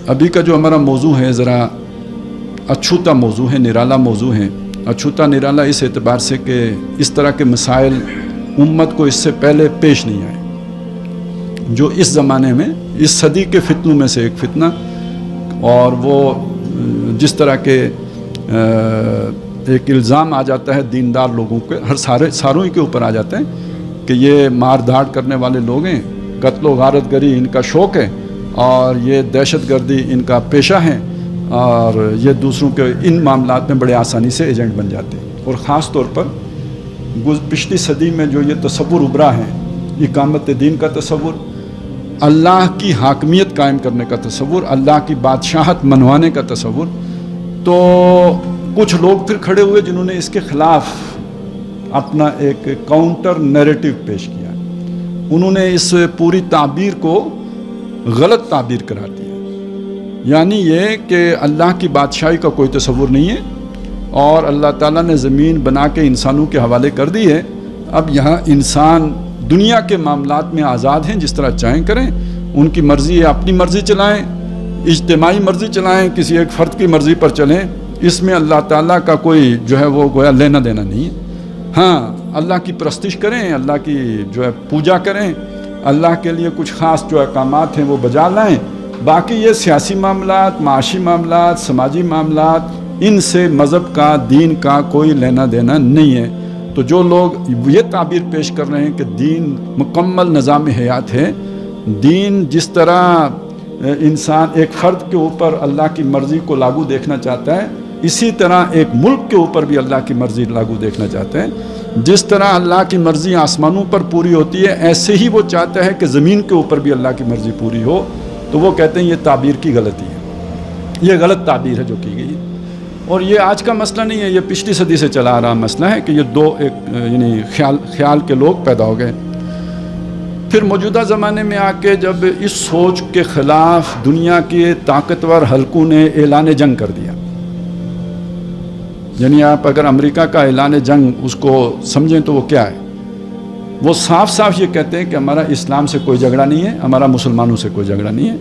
ابھی کا جو ہمارا موضوع ہے ذرا اچھوتا موضوع ہے، نرالا موضوع ہے. اچھوتا نرالا اس اعتبار سے کہ اس طرح کے مسائل امت کو اس سے پہلے پیش نہیں آئے، جو اس زمانے میں اس صدی کے فتنوں میں سے ایک فتنہ. اور وہ جس طرح کے ایک الزام آ جاتا ہے دیندار لوگوں کے، ساروں ہی کے اوپر آ جاتا ہے کہ یہ مار دھاڑ کرنے والے لوگ ہیں، قتل و غارت گری ان کا شوق ہے، اور یہ دہشت گردی ان کا پیشہ ہے، اور یہ دوسروں کے ان معاملات میں بڑے آسانی سے ایجنٹ بن جاتے ہیں. اور خاص طور پر پچھلی صدی میں جو یہ تصور ابھرا ہے، اقامت دین کا تصور، اللہ کی حاکمیت قائم کرنے کا تصور، اللہ کی بادشاہت منوانے کا تصور، تو کچھ لوگ پھر کھڑے ہوئے جنہوں نے اس کے خلاف اپنا ایک کاؤنٹر نیریٹو پیش کیا. انہوں نے اس پوری تعبیر کو غلط تعبیر قرار دیا، یعنی یہ کہ اللہ کی بادشاہی کا کوئی تصور نہیں ہے، اور اللہ تعالیٰ نے زمین بنا کے انسانوں کے حوالے کر دی ہے. اب یہاں انسان دنیا کے معاملات میں آزاد ہیں، جس طرح چاہیں کریں، ان کی مرضی ہے، اپنی مرضی چلائیں، اجتماعی مرضی چلائیں، کسی ایک فرد کی مرضی پر چلیں. اس میں اللہ تعالیٰ کا کوئی جو ہے وہ گویا لینا دینا نہیں ہے. ہاں، اللہ کی پرستش کریں، اللہ کی جو ہے پوجا کریں، اللہ کے لیے کچھ خاص جو احکامات ہیں وہ بجا لائیں. باقی یہ سیاسی معاملات، معاشی معاملات، سماجی معاملات، ان سے مذہب کا، دین کا کوئی لینا دینا نہیں ہے. تو جو لوگ یہ تعبیر پیش کر رہے ہیں کہ دین مکمل نظام حیات ہے، دین جس طرح انسان ایک فرد کے اوپر اللہ کی مرضی کو لاگو دیکھنا چاہتا ہے، اسی طرح ایک ملک کے اوپر بھی اللہ کی مرضی لاگو دیکھنا چاہتا ہے. جس طرح اللہ کی مرضی آسمانوں پر پوری ہوتی ہے، ایسے ہی وہ چاہتا ہے کہ زمین کے اوپر بھی اللہ کی مرضی پوری ہو. تو وہ کہتے ہیں یہ تعبیر کی غلطی ہے، یہ غلط تعبیر ہے جو کی گئی ہے. اور یہ آج کا مسئلہ نہیں ہے، یہ پچھلی صدی سے چلا آ رہا مسئلہ ہے کہ یہ دو یعنی خیال کے لوگ پیدا ہو گئے. پھر موجودہ زمانے میں آ کے جب اس سوچ کے خلاف دنیا کے طاقتور حلقوں نے اعلان جنگ کر دیا، یعنی آپ اگر امریکہ کا اعلان جنگ اس کو سمجھیں تو وہ کیا ہے؟ وہ صاف صاف یہ کہتے ہیں کہ ہمارا اسلام سے کوئی جھگڑا نہیں ہے، ہمارا مسلمانوں سے کوئی جھگڑا نہیں ہے.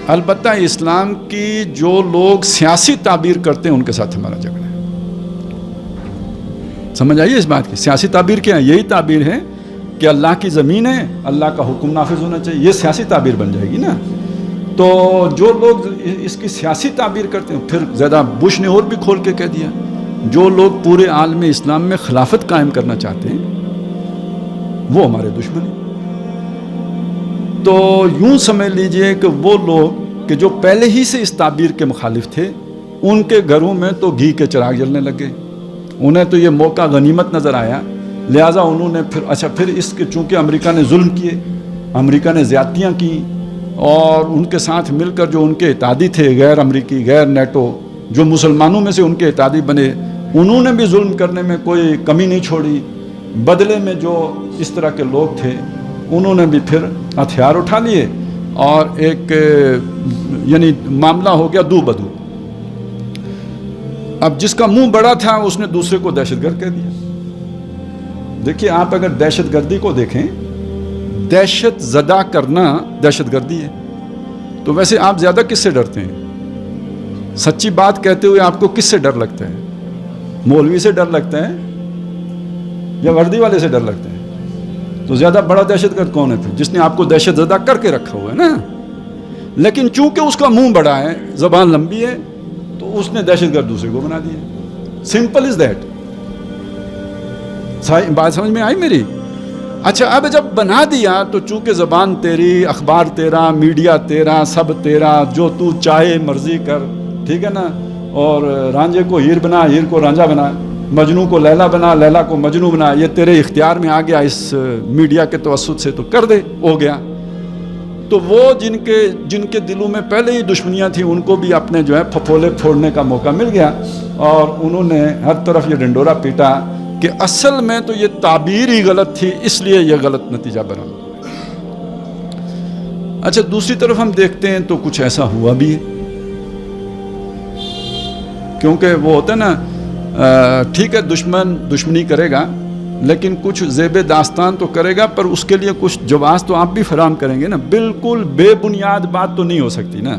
البتہ اسلام کی جو لوگ سیاسی تعبیر کرتے ہیں ان کے ساتھ ہمارا جھگڑا ہے. سمجھ آئیے اس بات کی؟ سیاسی تعبیر کیا ہے؟ یہی تعبیر ہے کہ اللہ کی زمین ہے، اللہ کا حکم نافذ ہونا چاہیے، یہ سیاسی تعبیر بن جائے گی نا. تو جو لوگ اس کی سیاسی تعبیر کرتے ہیں، پھر زیادہ بش نے اور بھی کھول کے کہہ دیا، جو لوگ پورے عالم اسلام میں خلافت قائم کرنا چاہتے ہیں وہ ہمارے دشمن ہیں. تو یوں سمجھ لیجئے کہ وہ لوگ کہ جو پہلے ہی سے اس تعبیر کے مخالف تھے، ان کے گھروں میں تو گھی کے چراغ جلنے لگے. انہیں تو یہ موقع غنیمت نظر آیا، لہٰذا انہوں نے پھر اس کے چونکہ امریکہ نے ظلم کیے، امریکہ نے زیادتیاں کی، اور ان کے ساتھ مل کر جو ان کے اتحادی تھے، غیر امریکی، غیر نیٹو، جو مسلمانوں میں سے ان کے اتحادی بنے، انہوں نے بھی ظلم کرنے میں کوئی کمی نہیں چھوڑی. بدلے میں جو اس طرح کے لوگ تھے انہوں نے بھی پھر ہتھیار اٹھا لیے، اور ایک یعنی معاملہ ہو گیا دو بدو. اب جس کا منہ بڑا تھا اس نے دوسرے کو دہشت گرد کہہ دیا. دیکھیے، آپ اگر دہشت گردی کو دیکھیں، دہشت زدہ کرنا دہشت گردی ہے. تو ویسے آپ زیادہ کس سے ڈرتے ہیں؟ سچی بات کہتے ہوئے آپ کو کس سے ڈر لگتا ہے؟ مولوی سے ڈر لگتا ہے یا وردی والے سے ڈر لگتا ہے؟ تو زیادہ بڑا دہشت گرد کون ہے پھر؟ جس نے آپ کو دہشت زدہ کر کے رکھا ہوا ہے نا. لیکن چونکہ اس کا منہ بڑا ہے، زبان لمبی ہے، تو اس نے دہشت گرد دوسرے کو بنا دیا. Simple is that. بات سمجھ میں آئی میری؟ اچھا، اب جب بنا دیا تو چونکہ زبان تیری، اخبار تیرا، میڈیا تیرا، سب تیرا، جو تو چاہے مرضی کر، ٹھیک ہے نا. اور رانجھے کو ہیر بنا، ہیر کو رانجھا بنا، مجنو کو لیلا بنا، لیلا کو مجنو بنا، یہ تیرے اختیار میں آ گیا اس میڈیا کے توسط سے، تو کر دے، ہو گیا. تو وہ جن کے دلوں میں پہلے ہی دشمنیاں تھیں، ان کو بھی اپنے جو ہے پھپھولے پھوڑنے کا موقع مل گیا، اور انہوں نے ہر طرف یہ ڈنڈورا پیٹا کہ اصل میں تو یہ تعبیر ہی غلط تھی، اس لیے یہ غلط نتیجہ برآمد ہوا. اچھا، دوسری طرف ہم دیکھتے ہیں تو کچھ ایسا ہوا بھی ہے، کیونکہ وہ ہوتا ہے نا، ٹھیک ہے دشمن دشمنی کرے گا، لیکن کچھ زیب داستان تو کرے گا، پر اس کے لیے کچھ جواز تو آپ بھی فراہم کریں گے نا. بالکل بے بنیاد بات تو نہیں ہو سکتی نا.